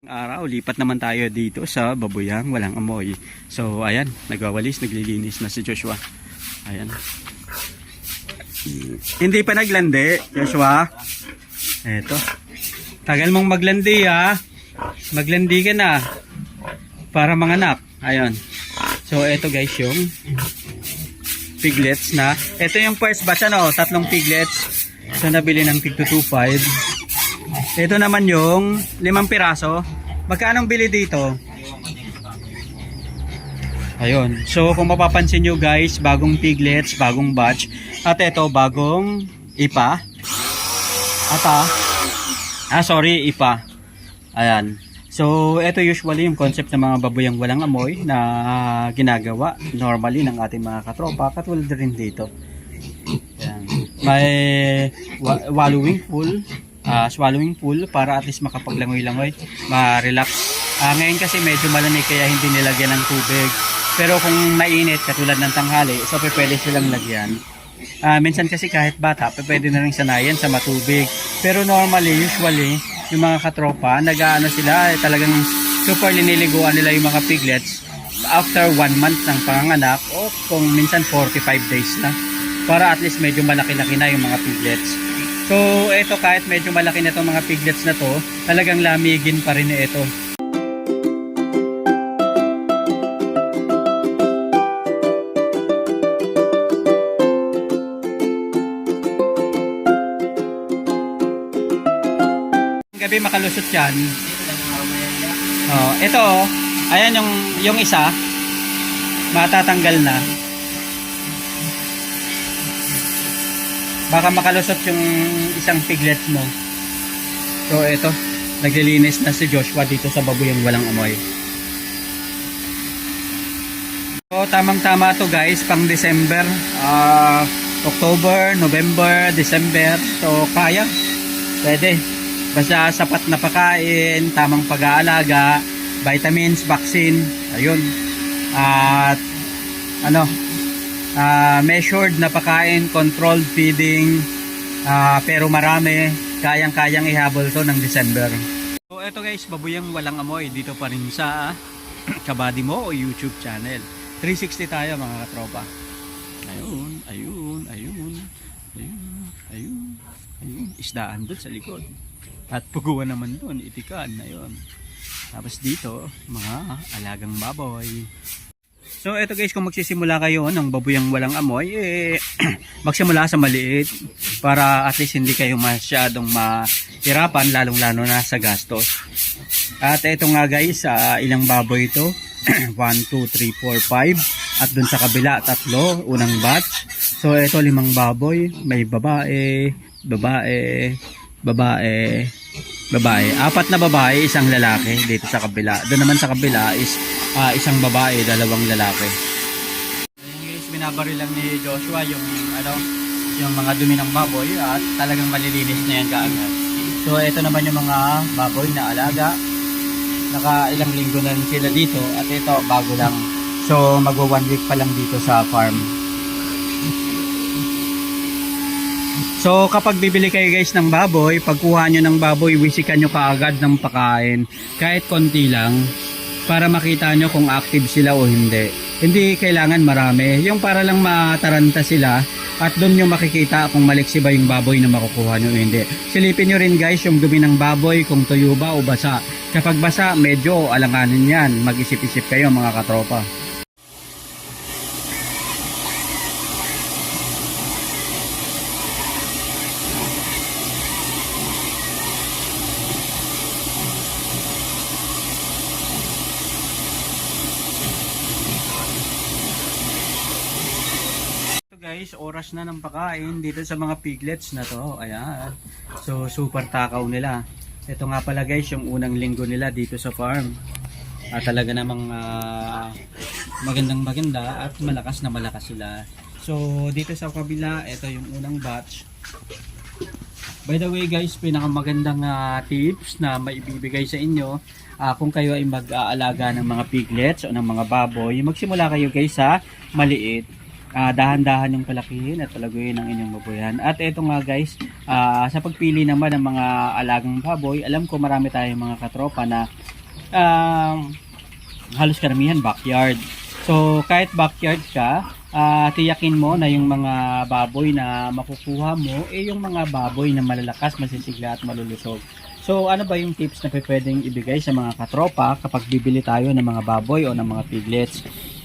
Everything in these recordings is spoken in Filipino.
Araw, lipat naman tayo dito sa Babuyang Walang Amoy. So, ayan, nagwawalis, naglilinis na si Joshua. Ayan. Hindi pa naglandi, Joshua. Eto. Tagal mong maglandi, ha? Maglandi ka na. Para manganak. Ayun. So, eto guys, yung piglets na. Ito yung first batch, ano, 3 piglets. So, nabili ng tig 225. Ito naman yung 5 piraso. Magkano bili dito? Ayun. So kung mapapansin nyo guys, bagong piglets, bagong batch. At ito, bagong ipa. Sorry, ipa. Ayan. So ito usually yung concept ng mga babuyang walang amoy na ginagawa normally ng ating mga katropa. Katulad rin dito. Ayan. May wallowing pool. Swallowing pool para at least makapaglangoy-langoy, ma-relax. Ngayon kasi medyo malamig kaya hindi nilagyan ng tubig. Pero kung mainit katulad ng tanghali, so pwede silang lagyan. Minsan kasi kahit bata, pwede na rin sanayan sa matubig. Pero normally, usually, yung mga katropa, nag-aano sila, talagang super liniliguan nila yung mga piglets after 1 month ng panganganak o kung minsan 45 days na. Para at least medyo malaki-laki na yung mga piglets. So, ito kahit medyo malaki na itong mga piglets na to, talagang lamigin pa rin ito. Gabi makalusot yan. Ito, ayan yung isa, matatanggal na. Baka makalusot yung isang piglet mo. So ito, naglilinis na si Joshua dito sa Babuyang Walang Amoy. So tamang-tama to guys, pang December, October, November, December. So kaya, pwede. Basta sapat na pagkain, tamang pag-aalaga, vitamins, vaccine, ayun. At measured na pagkain, controlled feeding, pero marami, kayang-kayang ihabol to ng December. So eto guys, Babuyang Walang Amoy dito pa rin sa Kabady Mo o YouTube channel. 360 tayo mga katropa. Ayun. Isdaan doon sa likod. At puguan naman doon, itikan. Ayun. Tapos dito, mga alagang baboy. So ito guys, kung magsisimula kayo ng Babuyang Walang Amoy, magsimula sa maliit para at least hindi kayo masyadong mahirapan, lalong-lalo na sa gastos. At ito nga guys, ilang baboy ito? 1, 2, 3, 4, 5. At dun sa kabila, 3, unang batch. So ito 5 baboy, may babae, 4 na babae, isang lalaki dito sa kabila. Doon naman sa kabila is isang babae, 2 lalaki. Ayun guys, binabari lang ni Joshua yung mga dumi ng baboy at talagang malilinis na yan kaagad. So ito naman yung mga baboy na alaga. Ilang linggo na rin sila dito at ito bago lang. So magwa 1 week pa lang dito sa farm. So kapag bibili kayo guys ng baboy, pagkuha nyo ng baboy, wisikan nyo kaagad ng pagkain, kahit konti lang, para makita nyo kung active sila o hindi. Hindi kailangan marami, yung para lang mataranta sila at doon nyo makikita kung maliksi ba yung baboy na makukuha nyo o hindi. Silipin nyo rin guys yung dumi ng baboy, kung tuyo ba o basa. Kapag basa, medyo alanganin yan, mag-isip-isip kayo mga katropa. Guys, oras na ng pagkain dito sa mga piglets na to. Ayan. So super takaw nila. Ito nga pala guys, yung unang linggo nila dito sa farm. Talaga namang maganda at malakas na malakas sila. So dito sa kabila, ito yung unang batch. By the way guys, pinakamagandang tips na maibibigay sa inyo kung kayo ay mag-aalaga ng mga piglets o ng mga baboy, magsimula kayo guys sa maliit. Dahan-dahan yung palakihin at palaguin ng inyong baboyan. At ito nga guys, sa pagpili naman ng mga alagang baboy, alam ko marami tayong mga katropa na halos karamihan backyard. So kahit backyard ka, tiyakin mo na yung mga baboy na makukuha mo yung mga baboy na malalakas, masisigla at malulusog. So ano ba yung tips na pwedeng ibigay sa mga katropa kapag bibili tayo ng mga baboy o ng mga piglets?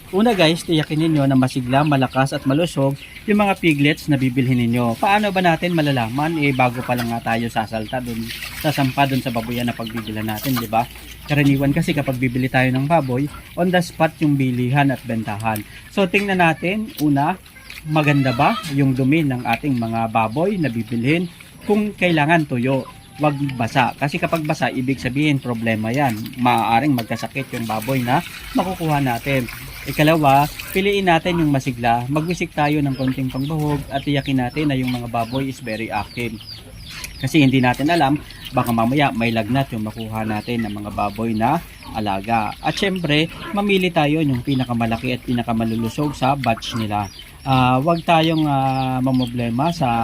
Una guys, tiyakin ninyo na masigla, malakas at malusog yung mga piglets na bibilhin ninyo. Paano ba natin malalaman? Bago pa lang nga tayo sasampa dun sa baboyan na pagbibilan natin, di ba? Karaniwan kasi kapag bibili tayo ng baboy, on the spot yung bilihan at bentahan. So tingnan natin, una, maganda ba yung dumi ng ating mga baboy na bibilhin? Kung kailangan tuyo, wag basa. Kasi kapag basa, ibig sabihin problema yan. Maaaring magkasakit yung baboy na makukuha natin. Ikalawa, piliin natin yung masigla. Magwisik tayo ng konting pangbuhog at tiyakin natin na yung mga baboy is very active. Kasi hindi natin alam, baka mamaya may lagnat yung makuha natin ng mga baboy na alaga. At syempre, mamili tayo yung pinakamalaki at pinakamalulusog sa batch nila. Huwag tayong mamoblema sa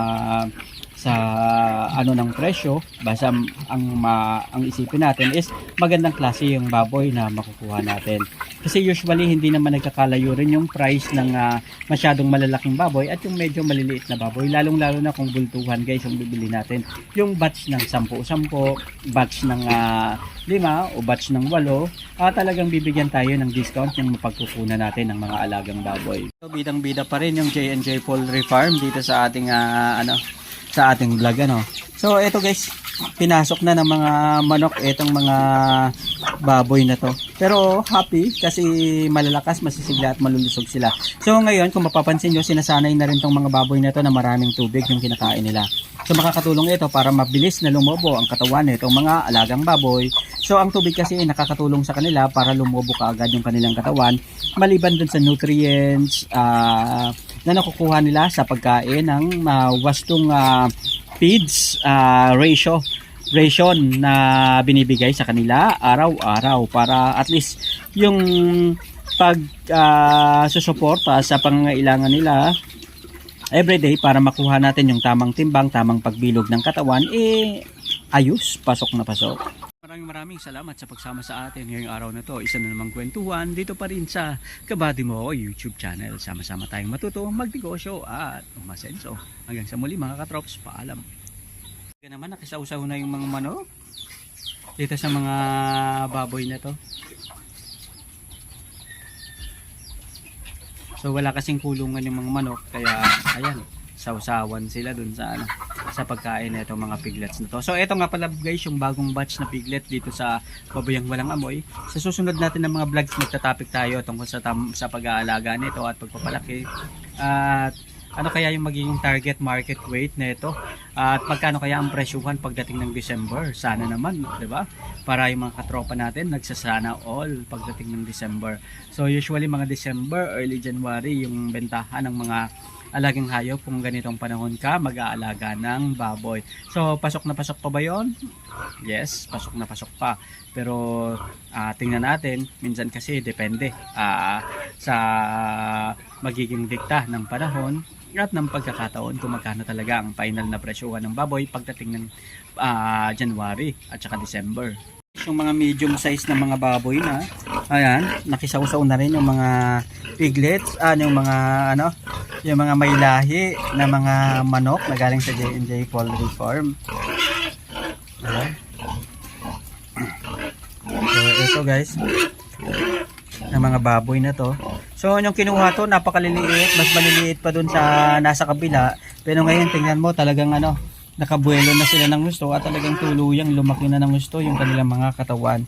ano ng presyo, basta ang isipin natin is magandang klase yung baboy na makukuha natin. Kasi usually hindi naman nagkakalayo rin yung price ng masyadong malalaking baboy at yung medyo maliliit na baboy, lalong lalo na kung bultuhan guys yung bibili natin. Yung batch ng 10-10, batch ng 5 o batch ng 8, talagang bibigyan tayo ng discount yung mapagkukunan natin ng mga alagang baboy. So bidang-bida pa rin yung J&J Poultry Farm dito sa ating sa ating vlog So ito guys, pinasok na ng mga manok itong mga baboy na to. Pero happy kasi malalakas, masisigla at malulusog sila. So ngayon kung mapapansin nyo, sinasanay na rin tong mga baboy na to na maraming tubig yung kinakain nila. So makakatulong ito para mabilis na lumobo ang katawan nitong mga alagang baboy. So ang tubig kasi nakakatulong sa kanila para lumobo kaagad yung kanilang katawan, maliban dun sa nutrients na nakukuha nila sa pagkain ng wastong feeds ration na binibigay sa kanila araw-araw para at least yung susuporta sa pangangailangan nila everyday para makuha natin yung tamang timbang, tamang pagbilog ng katawan, ayos, pasok na pasok. Maraming salamat sa pagsama sa atin ngayong araw na to. Isa na namang kwentuhan dito pa rin sa Kabady Mo YouTube channel. Sama-sama tayong matuto, magnegosyo at umasenso. Hanggang sa muli mga katrops, paalam. Kaya naman nakisausaw na yung mga manok dito sa mga baboy na to. So wala kasing kulungan yung mga manok, kaya ayan, sausawan sila dun sa pagkain na itong mga piglets na to. So ito nga pala guys yung bagong batch na piglet dito sa Baboyang Walang Amoy. Sa susunod natin ng mga vlogs, magta-topic tayo tungkol sa pag-aalaga nito at pagpapalaki. At ano kaya yung magiging target market weight na ito? At magkano kaya ang presyuhan pagdating ng December? Sana naman, 'di ba? Para yung mga katropa natin nagsasana all pagdating ng December. So usually mga December, early January yung bentahan ng mga alagang hayop kung ganitong panahon ka mag-aalaga ng baboy. So pasok na pasok pa ba yon? Yes, pasok na pasok pa. Pero tingnan natin, minsan kasi depende sa magiging dikta ng panahon at ng pagkakataon kung magkano talaga ang final na presyohan ng baboy pagdating ng January at saka December. Yung mga medium size na mga baboy na, ayan, nakisawsaw na rin yung mga piglets, yung mga may lahi na mga manok na galing sa J&J Poultry Farm. Ayan. So ito guys, ng mga baboy na to. So yung kinuha to, napakaliliit, mas maliliit pa dun sa nasa kabila. Pero ngayon tingnan mo, talagang nakabuelo na sila ng gusto at talagang tuluyang lumaki na ng gusto yung kanilang mga katawan.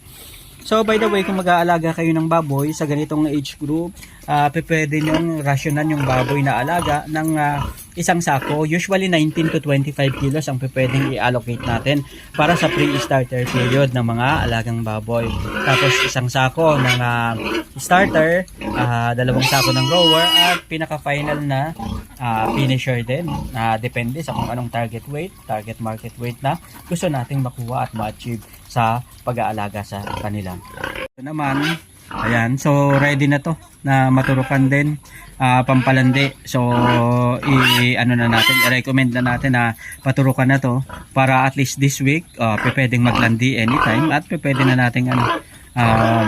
So by the way, kung mag-aalaga kayo ng baboy sa ganitong age group, pwede nyong rasyonan yung baboy na alaga ng isang sako. Usually 19 to 25 kilos ang pwedeng i-allocate natin para sa pre-starter period ng mga alagang baboy. Tapos isang sako ng starter, 2 sako ng grower at pinaka-final na finisher din. Depende sa kung anong target market weight na gusto nating makuha at ma-achieve sa pag-aalaga sa kanila. Ito naman, ayan, so ready na to na maturukan din, pampalandi. So i-recommend na natin na paturukan na to para at least this week pwedeng maglandi anytime at pwede na nating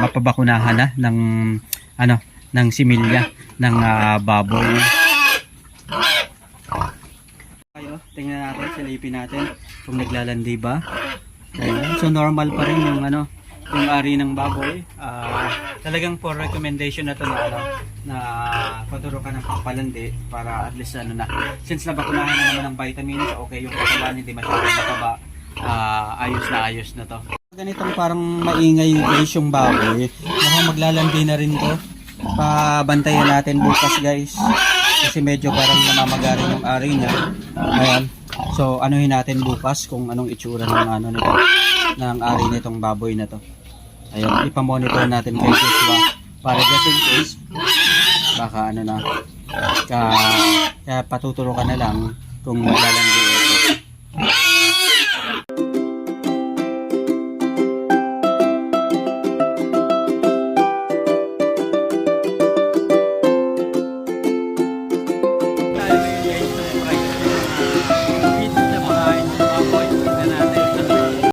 mapabakunahan na ng ano ng similya ng baboy. Ayo, tingnan natin, silipin natin kung naglalandi ba. Ayan. So normal pa rin yung yung ari ng baboy. Talagang for recommendation na to na paturo ka ng papalandi para at least since nabakunahan na naman ng vitamins, okay yung katawan, hindi masyadong mataba, ayos na to. Ganitong parang maingay guys yung baboy, mukhang maglalandi na rin to. Pabantayan natin bukas guys kasi medyo parang namamagarin yung ari niya. Ayan. So anuhin natin bukas kung anong itsura ng nito, ng ari nitong baboy na to. Ayun, ipamonitor natin kay Joshua para just in case baka kaya patuturo ka na lang kung maglalandi